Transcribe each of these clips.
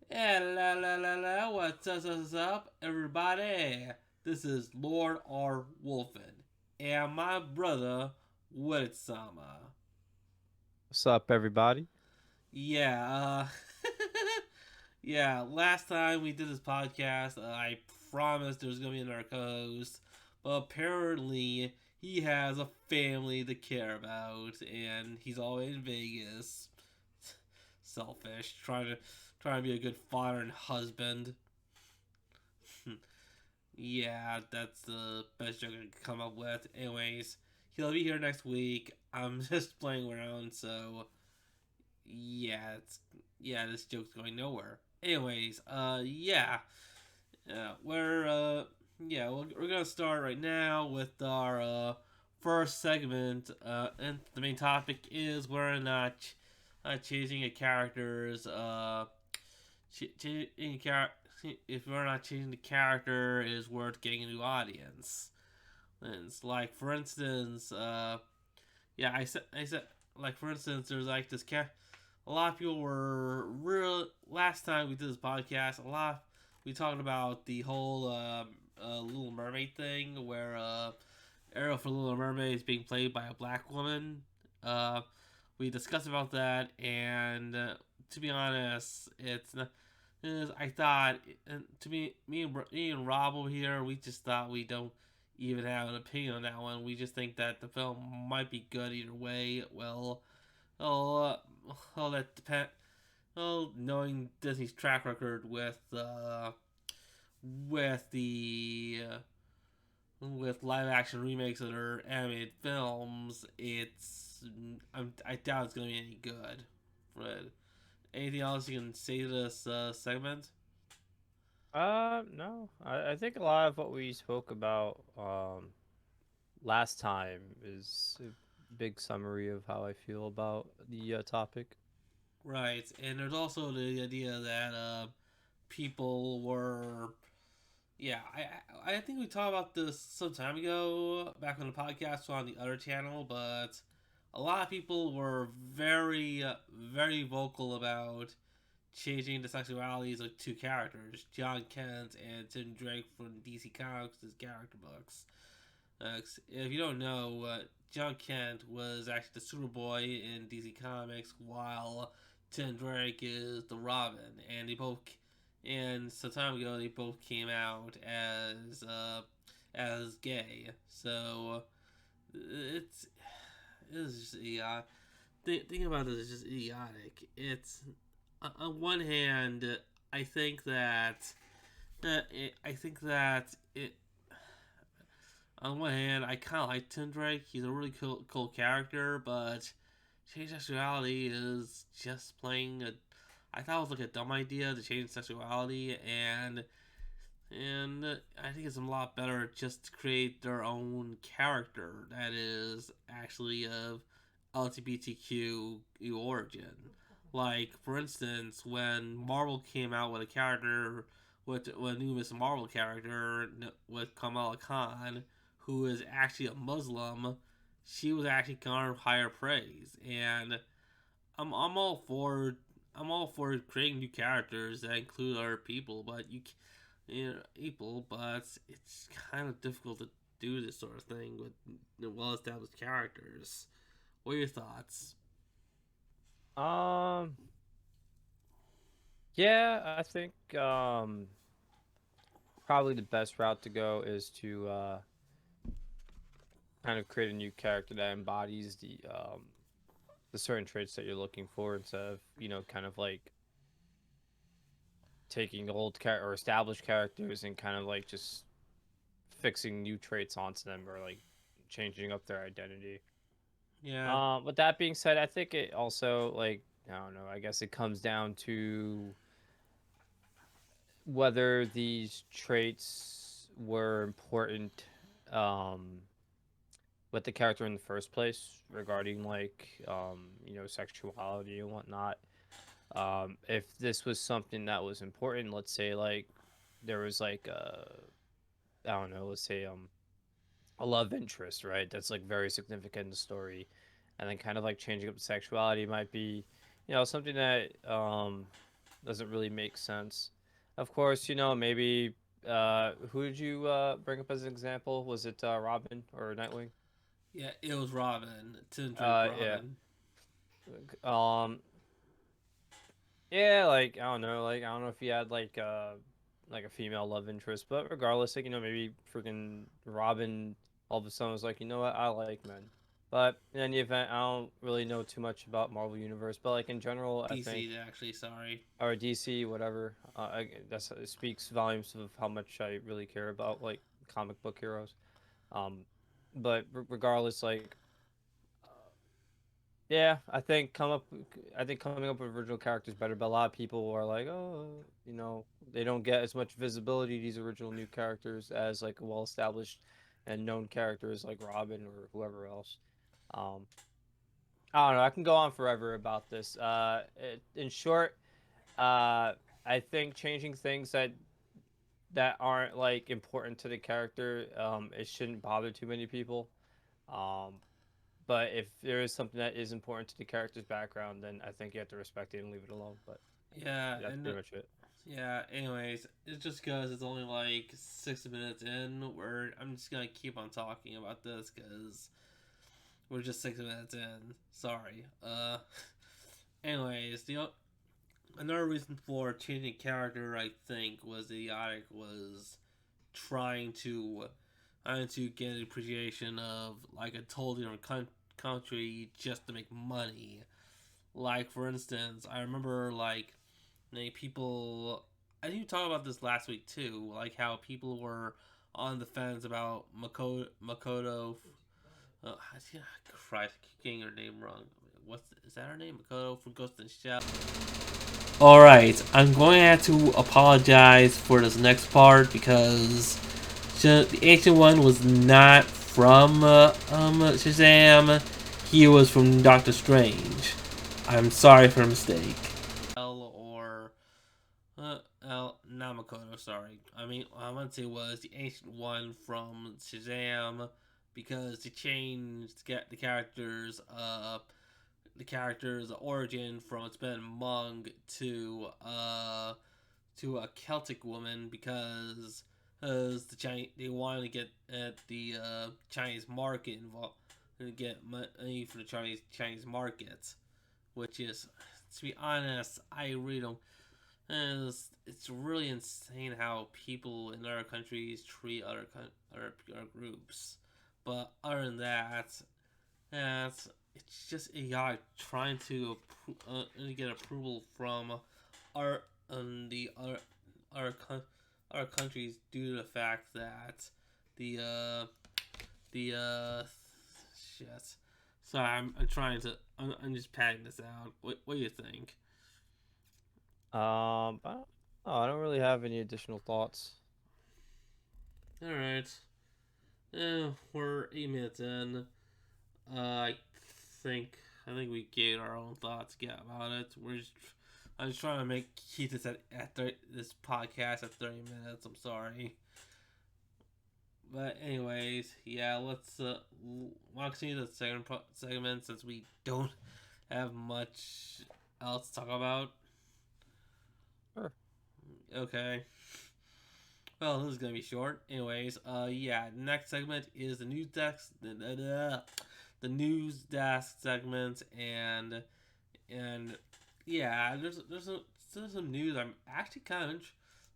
La, what's up, everybody? This is Lord R. Wolfen and my brother, Witsama. What's up, everybody? Yeah, yeah, last time we did this podcast, I promised there was going to be another co host, but apparently he has a family to care about, and he's always in Vegas. Selfish, trying to be a good father and husband. Yeah, that's the best joke I could come up with. Anyways, he'll be here next week. I'm just playing around, so yeah, this joke's going nowhere. Anyways, we're we're gonna start right now with our first segment, and the main topic is whether or not changing a character's changing character if we're not changing the character is worth getting a new audience. And it's like, for instance, I said, like, for instance, there's like this cat. A lot of people were real. Last time we did this podcast, we talked about the whole Little Mermaid thing, where Ariel for Little Mermaid is being played by a black woman. Uh, we discussed about that, and to be honest, it's not. I thought, and to me and Rob over here, we just thought we don't even have an opinion on that one. We just think that the film might be good either way. Oh, that depend. Well, knowing Disney's track record with the with live action remakes of their animated films, I doubt it's gonna be any good. But anything else you can say to this segment? No, I think a lot of what we spoke about last time is a big summary of how I feel about the topic. Right, and there's also the idea that people were, yeah, I think we talked about this some time ago back when the podcast was on the other channel, but a lot of people were very vocal about changing the sexualities of two characters, John Kent and Tim Drake from DC Comics' character books. If you don't know, John Kent was actually the Superboy in DC Comics, while Tim Drake is the Robin, and some time ago they both came out as gay. So it's it's just idiotic. Thinking about this is just idiotic. It's on one hand, I think that I think that it on one hand, I kind of like Tim Drake. He's a really cool character, but change sexuality is just playing a. I thought it was like a dumb idea to change sexuality, and I think it's a lot better just to create their own character that is actually of LGBTQ origin. Like, for instance, when Marvel came out with a character with a new Miss Marvel character with Kamala Khan, who is actually a Muslim, she was actually garnered higher praise. And I'm all for creating new characters that include other people, but it's kind of difficult to do this sort of thing with well established characters. What are your thoughts? Um, yeah, I think probably the best route to go is to kind of create a new character that embodies the certain traits that you're looking for instead of kind of like taking or established characters and kind of like just fixing new traits onto them or like changing up their identity. Yeah, With that being said, I think it also like I don't know. I guess it comes down to whether these traits were important um, with the character in the first place regarding like sexuality and whatnot. If this was something that was important, let's say like there was like I don't know, let's say a love interest, right? That's like very significant in the story, and then kind of like changing up the sexuality might be, something that doesn't really make sense. Of course, maybe who did you bring up as an example? Was it Robin or Nightwing? Yeah, it was Robin, Tim Drake Yeah. Robin. Um, yeah, like I don't know if he had like a female love interest, but regardless, like maybe freaking Robin all of a sudden was like, you know what, I like men. But in any event, I don't really know too much about Marvel Universe, but like in general, I think DC, actually, sorry. or DC, whatever. That's it speaks volumes of how much I really care about like comic book heroes. Um, but regardless, like yeah, I think coming up with original characters better. But a lot of people are like, oh, they don't get as much visibility these original new characters as like well established and known characters like Robin or whoever else. Um, I don't know. I can go on forever about this. In short, I think changing things that aren't like important to the character, it shouldn't bother too many people. Um, but if there is something that is important to the character's background, then I think you have to respect it and leave it alone. But Yeah, that's and pretty much it. yeah. Anyways, it's just because it's only like 6 minutes in, where I'm just gonna keep on talking about this because we're just 6 minutes in. Sorry. Anyways, another reason for changing character, I think, was idiotic. Was trying to get an appreciation of like a totally different country just to make money. Like for instance, I remember like people. I think we talked about this last week too. Like how people were on the fence about Makoto. Christ, I keep getting her name wrong. Is that her name? Makoto from Ghost in the Shell. Alright, I'm going to have to apologize for this next part because the ancient one was not from Shazam. He was from Doctor Strange. I'm sorry for the mistake. Or Namakoto, sorry. I mean, I want to say was the ancient one from Shazam because they changed the characters the character's origin from it's been Mung to a Celtic woman because the Chinese they wanted to get at the Chinese market involved and get money for the Chinese market, which is, to be honest, I really don't. It's really insane how people in other countries treat other groups. But other than that, it's just AI trying to get approval from our the other countries due to the fact that the the shit. Sorry, I'm trying to. I'm just padding this out. What do you think? I don't really have any additional thoughts. All right. We're 8 minutes in. I think I think we gave our own thoughts about it. I'm just trying to keep this this podcast at 30 minutes. I'm sorry, but anyways, yeah. Let's want to continue the second segment since we don't have much else to talk about. Sure. Okay. Well, this is gonna be short. Anyways, yeah. Next segment is the news desk. The news desk segment, and yeah, there's some news. I'm actually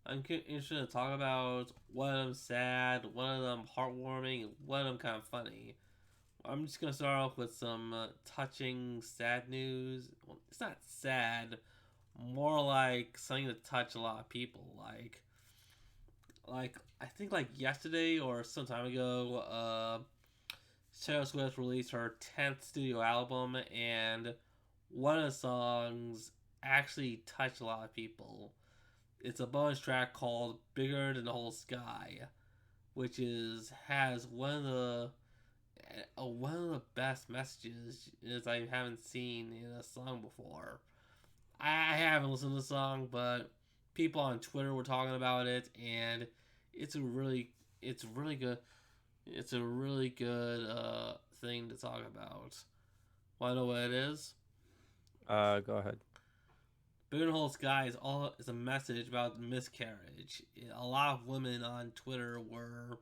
I'm interested to talk about. One of them sad, one of them heartwarming, and one of them kind of funny. I'm just gonna start off with some touching, sad news. Well, it's not sad, more like something to touch a lot of people. Like I think like yesterday or some time ago, Taylor Swift released her 10th studio album, and one of the songs actually touched a lot of people. It's a bonus track called "Bigger Than the Whole Sky," which has one of the best messages is I haven't seen in a song before. I haven't listened to the song, but people on Twitter were talking about it, and it's a really it's really good. It's a really good thing to talk about. Want to know what it is? Go ahead. Beautiful Sky is a message about miscarriage. A lot of women on Twitter were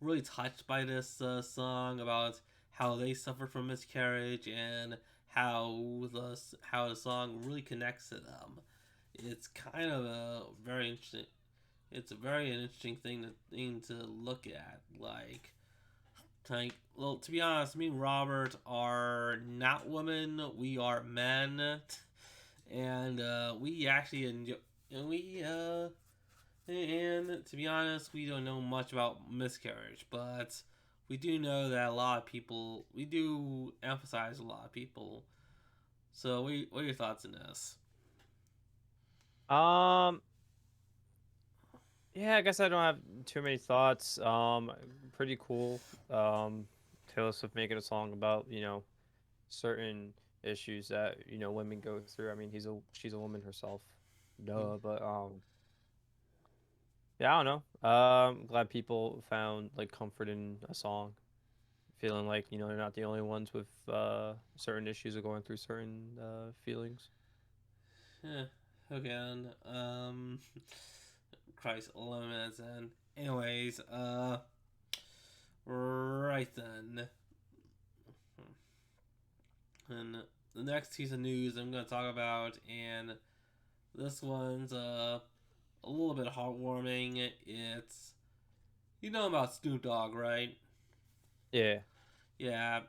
really touched by this song about how they suffered from miscarriage and how the song really connects to them. It's kind of a very interesting. It's a very interesting thing to look at. Like, well, to be honest, me and Robert are not women. We are men, and we actually enjoy. And and to be honest, we don't know much about miscarriage, but we do know that a lot of people. We do emphasize a lot of people. So, what are your thoughts on this? Um, yeah, I guess I don't have too many thoughts. Pretty cool. Taylor Swift making a song about, certain issues that, women go through. I mean, she's a woman herself. Duh, but yeah, I don't know. Glad people found like comfort in a song, feeling like, they're not the only ones with certain issues or going through certain feelings. Yeah. Okay. Christ, 11 minutes in. Anyways, right then. And the next piece of news I'm going to talk about, and this one's a little bit heartwarming. It's you know about Snoop Dogg, right? Yeah. Yeah.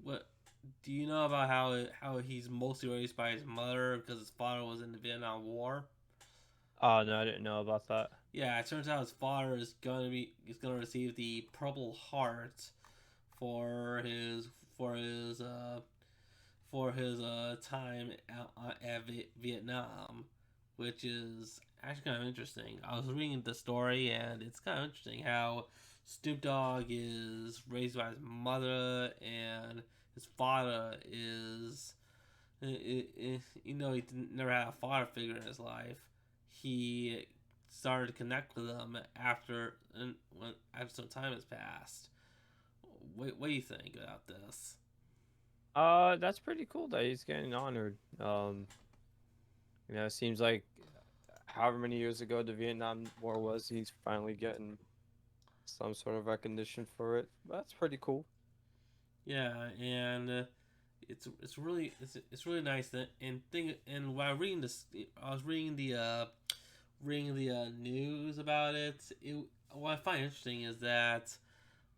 What do you know about how he's mostly raised by his mother because his father was in the Vietnam War? Oh, no, I didn't know about that. Yeah, it turns out his father is gonna receive the Purple Heart for his for his uh for his time at Vietnam, which is actually kind of interesting. I was reading the story, and it's kind of interesting how Snoop Dogg is raised by his mother, and his father is, he never had a father figure in his life. He started to connect with them after some time has passed. What do you think about this? That's pretty cool that he's getting honored. It seems like however many years ago the Vietnam War was, he's finally getting some sort of recognition for it. That's pretty cool. Yeah, and it's really nice that and while reading this, I was reading the news about it. What I find interesting is that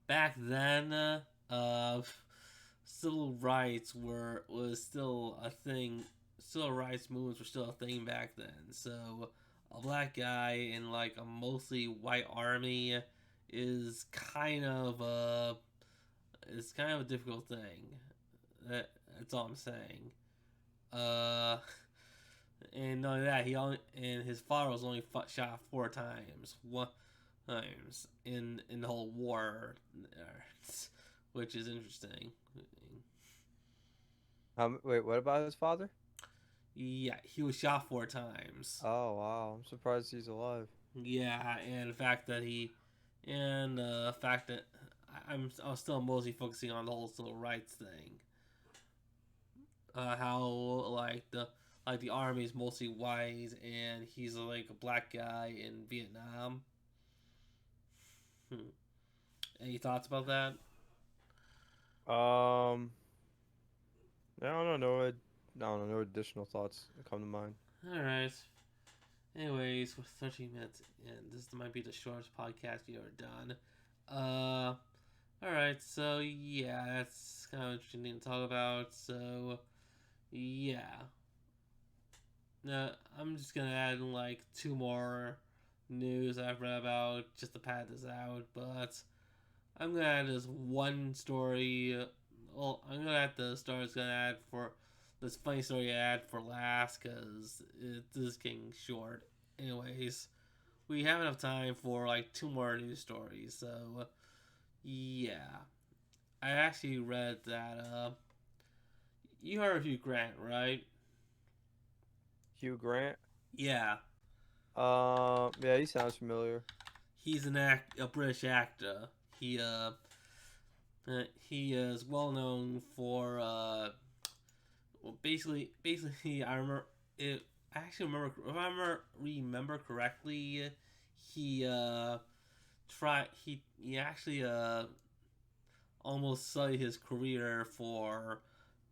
back then, civil rights was still a thing. Civil rights movements were still a thing back then. So a black guy in like a mostly white army is kind of a difficult thing. That's all I'm saying. Uh, and not only that, his father was only shot 4 times. One times in the whole war, which is interesting. Wait, what about his father? Yeah, he was shot 4 times. Oh, wow. I'm surprised he's alive. Yeah, and the fact that I was still mostly focusing on the whole civil rights thing. How the army is mostly white and he's like a black guy in Vietnam. Hmm. Any thoughts about that? Um, I don't know. I don't know. No additional thoughts come to mind. All right. Anyways, we're 13 minutes in. This might be the shortest podcast you ever done. All right. So yeah, that's kind of interesting to talk about. So yeah, I'm just gonna add like 2 more news I've read about just to pad this out. But I'm gonna add this one story. Well, I'm gonna add the story. I was gonna add for this funny story I add for last because this is getting short. Anyways, we have enough time for like 2 more news stories. So yeah, I actually read that. You heard of Hugh Grant, right? Hugh Grant. Yeah, Yeah, he sounds familiar. he's a British actor. He uh, he is well known for well, basically, I remember it I actually remember if I remember correctly, he he actually almost sullied his career for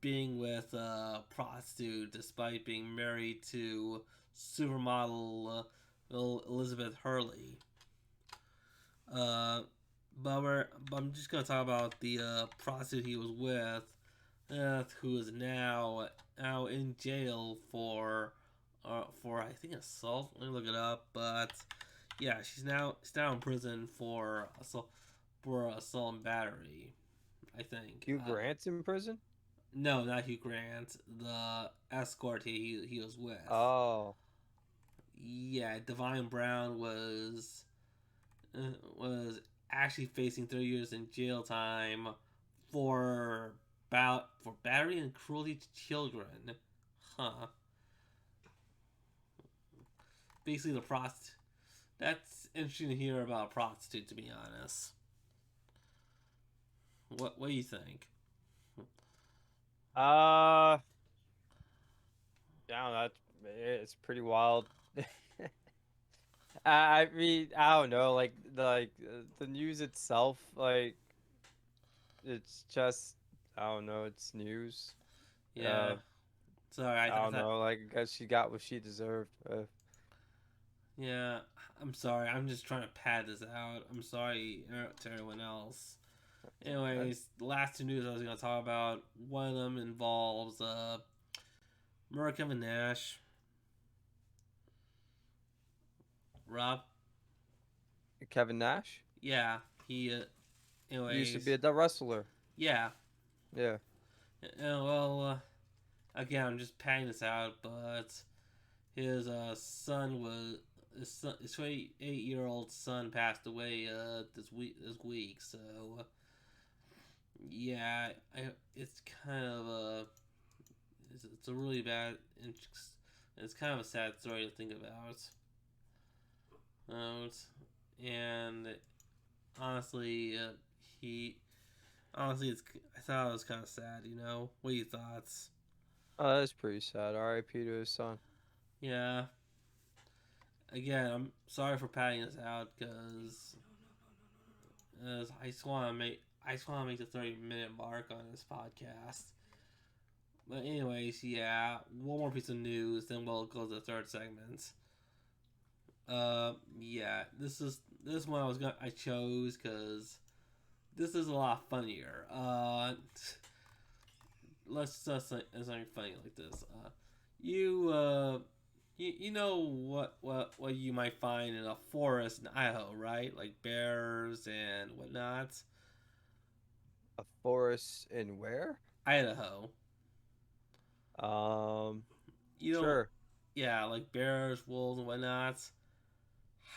being with a prostitute despite being married to supermodel Elizabeth Hurley. Uh, but I'm just gonna talk about the prostitute he was with, who is now in jail for I think assault. Let me look it up. But yeah, she's now in prison for assault and battery. I think. Hugh Grant's in prison. No, not Hugh Grant. The escort he was with. Oh, Yeah, Divine Brown was actually facing 3 years in jail time for for battery and cruelty to children. Huh. Basically, the prostitute. That's interesting to hear about a prostitute. To be honest, what do you think? uh, yeah, that's it's pretty wild. I mean, I don't know, the news itself, like it's just I don't know, it's news. Yeah. Sorry, I I don't thought. know, like I guess she got what she deserved. Yeah, I'm sorry. I'm just trying to pad this out. I'm sorry to everyone else. Uh, Anyways, the last two news I was going to talk about, one of them involves Kevin Nash. Rob? Kevin Nash Yeah, he, used to anyways, be a wrestler. yeah. Yeah. Well, again, I'm just padding this out, but his son was. His 28-year-old son passed away this week, so yeah, it's kind of it's a really bad, it's kind of a sad story to think about. Um, and honestly, he honestly, I thought it was kind of sad. What are your thoughts? Oh, that's pretty sad. R.I.P. to his son. Yeah. Again, I'm sorry for padding this out because I just want to make the 30-minute mark on this podcast. But anyways, yeah, one more piece of news, then we'll go to the third segment. Yeah, this one I chose because this is a lot funnier. Let's just say something funny like this. You you know what you might find in a forest in Idaho, right? Like bears and whatnot. A forest in where? Idaho. Um, You know, sure. yeah, like bears, wolves, and whatnot.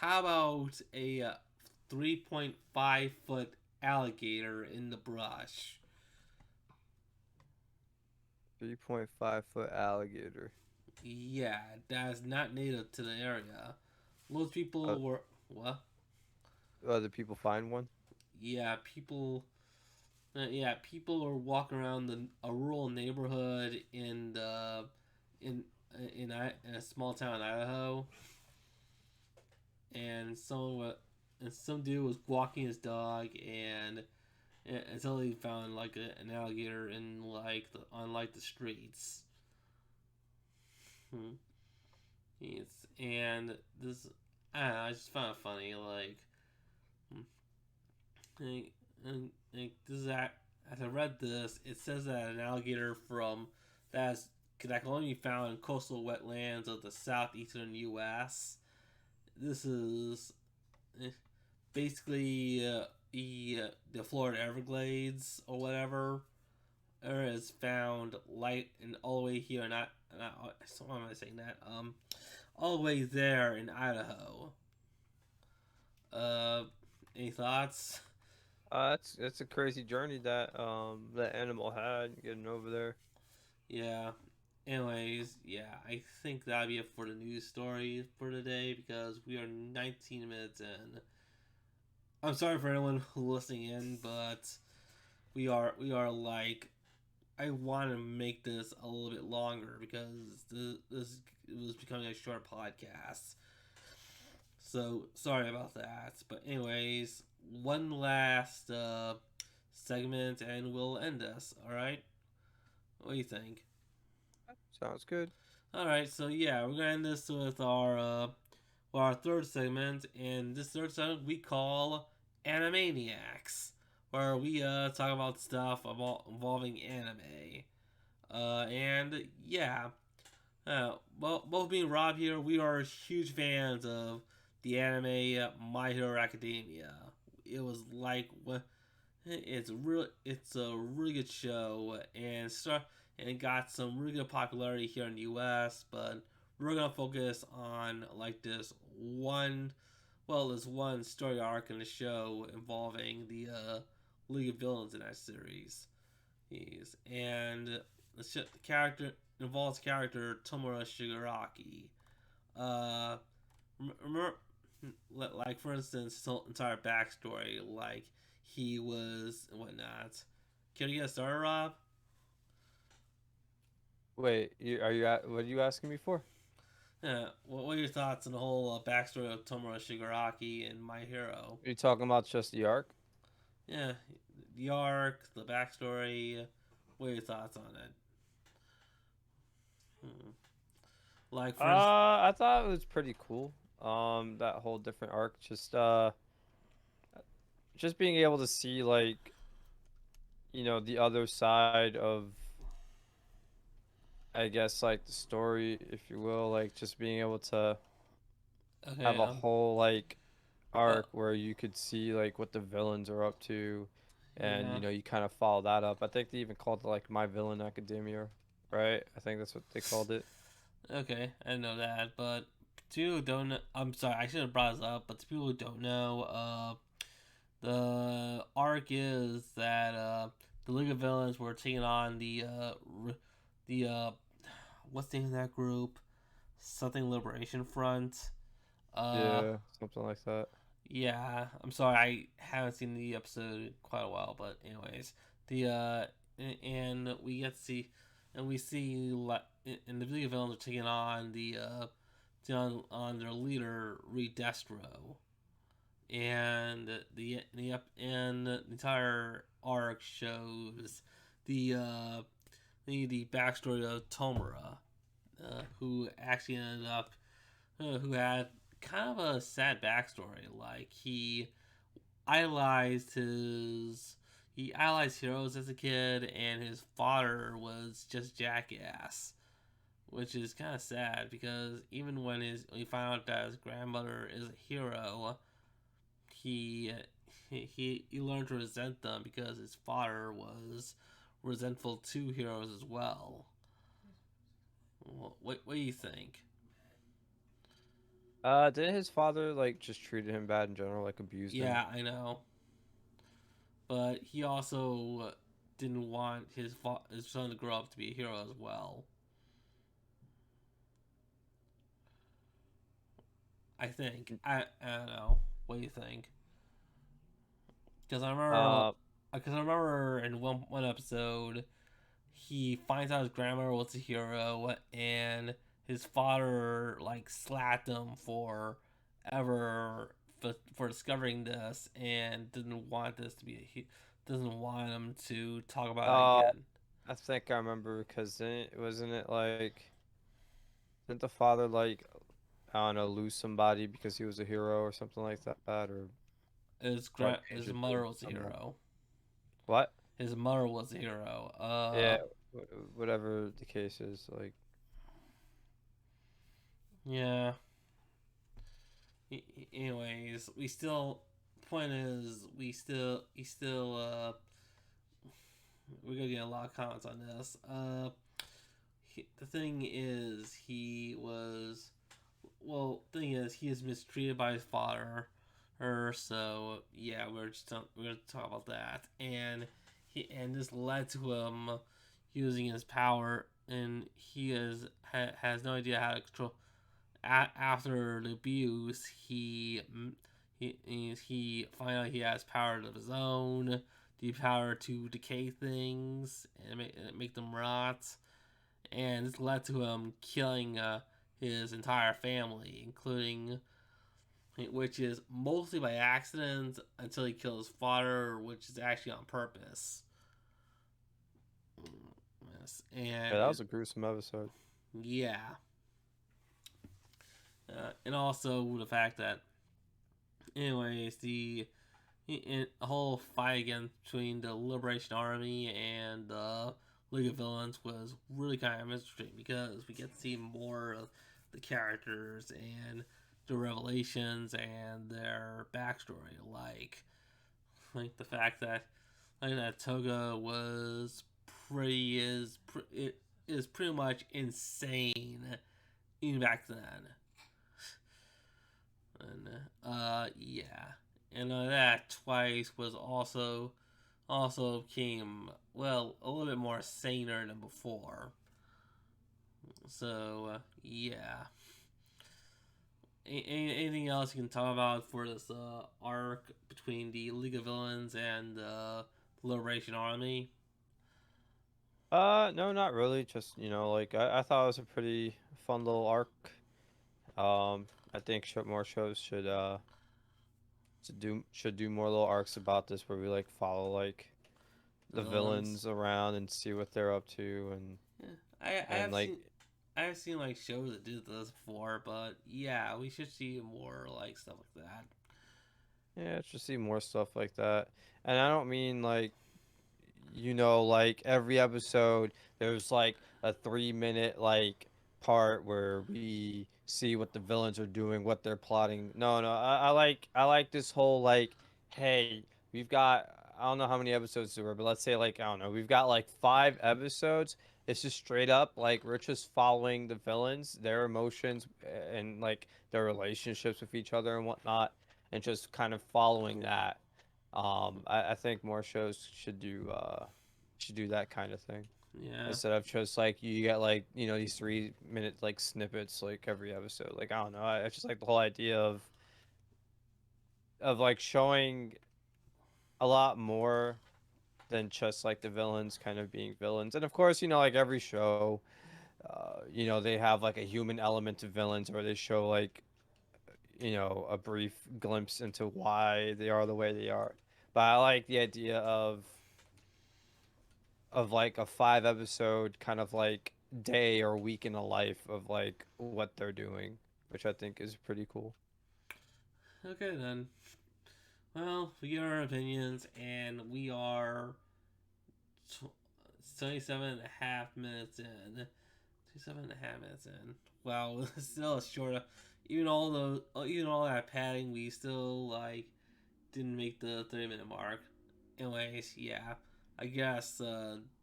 How about a 3.5 foot alligator in the brush? 3.5 foot alligator. Yeah, that is not native to the area. Most Uh, people were what? Other people find one. Yeah, people are walking around a rural neighborhood in in a small town in Idaho, and some dude was walking his dog until he found like an alligator in on the streets. Hmm. And this I don't know, I just found it funny like, this is as I read this, it says that an alligator that can only be found in coastal wetlands of the southeastern U.S. This is eh, basically the Florida Everglades or whatever. Or is found light and all the way here, not why am I saying that? All the way there in Idaho. Uh, any thoughts? That's a crazy journey that that animal had getting over there. Yeah. Anyways, yeah, I think that'll be it for the news story for today because we are 19 minutes in. I'm sorry for anyone listening in, but we are like I want to make this a little bit longer because this was becoming a short podcast. So sorry about that. But anyways, one last segment, and we'll end this. All right. What do you think? Sounds good. All right. So yeah, we're gonna end this with our third segment, and this third segment we call Animaniacs, where we talk about stuff involving anime. And yeah, well, both me and Rob here, we are huge fans of the anime My Hero Academia. It was like it's a really good show, and it got some really good popularity here in the U.S. But we're gonna focus on like this one story arc in the show involving the League of Villains in that series. And the character involves character Tomura Shigaraki. Uh, remember, like for instance, his whole entire backstory, like he was and whatnot. Can you get started, Rob? Wait, what are you asking me for? Yeah. What are your thoughts on the whole backstory of Tomura Shigaraki and My Hero? Are you talking about just the arc? Yeah, the arc, the backstory. What are your thoughts on it? Hmm. Like for instance, I thought it was pretty cool. That whole different arc, just being able to see like, the other side of, I guess, like the story, if you will, like just being able to okay, have a whole like uh, arc where you could see like what the villains are up to, and yeah, you kind of follow that up. I think they even called it like My Villain Academia, right? I think that's what they called it. okay, I know that, but to people who don't know, I'm sorry, I should have brought this up, but to people who don't know, the arc is that the League of Villains were taking on the what's the name of that group? Something Liberation Front. Uh, Yeah, something like that. yeah, I'm sorry, I haven't seen the episode in quite a while, but anyways, the and we get to see, and we see and the League of Villains are taking on on their leader Reed Destro, and the entire arc shows the the backstory of Tomura, who actually ended up who had kind of a sad backstory. Like idolized his he idolized heroes as a kid, and his father was just jackass, which is kind of sad because even when he found out that his grandmother is a hero, he he learned to resent them because his father was resentful to heroes as well. What do you think? Didn't his father like just treated him bad in general, like abused him? Yeah, I know, but he also didn't want his son to grow up to be a hero as well. I think I don't know. What do you think? Because Uh, I remember in one episode he finds out his grandmother was a hero, and his father like slapped him for ever for discovering this, and didn't want this to be doesn't want him to talk about it uh, again. I think I remember because wasn't it like didn't the father like I don't know lose somebody because he was a hero or something like that, or brought His danger to mother was a someone? hero. What? His mother was a hero. Yeah, whatever the case is, like Yeah. Anyways, we still. Point is, he still. We're gonna get a lot of comments on this. The thing is, he was. Well, thing is, he is mistreated by his father. Her, so yeah, we're gonna talk about that, and this led to him using his power, and has no idea how to control after the abuse, he finally he has power of his own, the power to decay things and make them rot, and this led to him killing his entire family, including, which is mostly by accident until he kills his father, which is actually on purpose. Yes, Yeah, that was a gruesome episode. yeah, and also the fact that, anyways, the whole fight again between the Liberation Army and the League of Villains was really kind of interesting because we get to see more of the characters and the revelations and their backstory. Like the fact that Toga was it is pretty much insane even back then. And yeah, and that twice was also became, well, a little bit more saner than before. So yeah. Anything else you can talk about for this arc between the League of Villains and the Liberation Army? No, not really. Just, like I thought it was a pretty fun little arc. I think more shows should do more little arcs about this where we like follow like the Villains. villains around and see what they're up to Yeah. I and have like seen like shows that did this before, but yeah, we should see more like stuff like that. yeah, just see more stuff like that. And I don't mean like like every episode there's like a 3 minute like part where we see what the villains are doing, what they're plotting. No, no, I like this whole like, hey, we've got I don't know how many episodes there were, but let's say like I don't know, we've got like 5 episodes. It's just straight up like we're just following the villains, their emotions, and like their relationships with each other and whatnot, and just kind of following that. I think more shows should do that kind of thing Yeah. instead of just like you get like these 3 minute like snippets like every episode. Like I don't know, I just like the whole idea of like showing a lot more than just like the villains kind of being villains. And of course, like every show, they have like a human element to villains, or they show like a brief glimpse into why they are the way they are. But I like the idea of like a 5 episode kind of like day or week in the life of like what they're doing, which I think is pretty cool. Okay then. Well, we get our opinions, and we are 27 and a half minutes in. 27 and a half minutes in. Wow, still a short. Even all that padding, we still didn't make the 30-minute mark. Anyways, yeah, I guess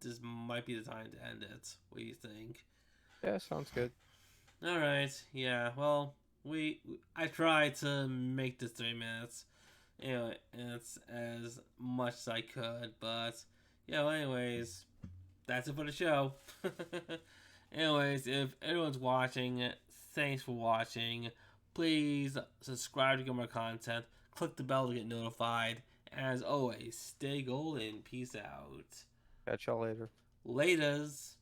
this might be the time to end it. What do you think? Yeah, sounds good. All right, yeah. Well, I tried to make this 3 minutes. Anyway, it's as much as I could, but yeah. Well, anyways, that's it for the show. Anyways, if everyone's watching, thanks for watching. Please subscribe to get more content. Click the bell to get notified. As always, stay golden. Peace out. Catch y'all later. Laters.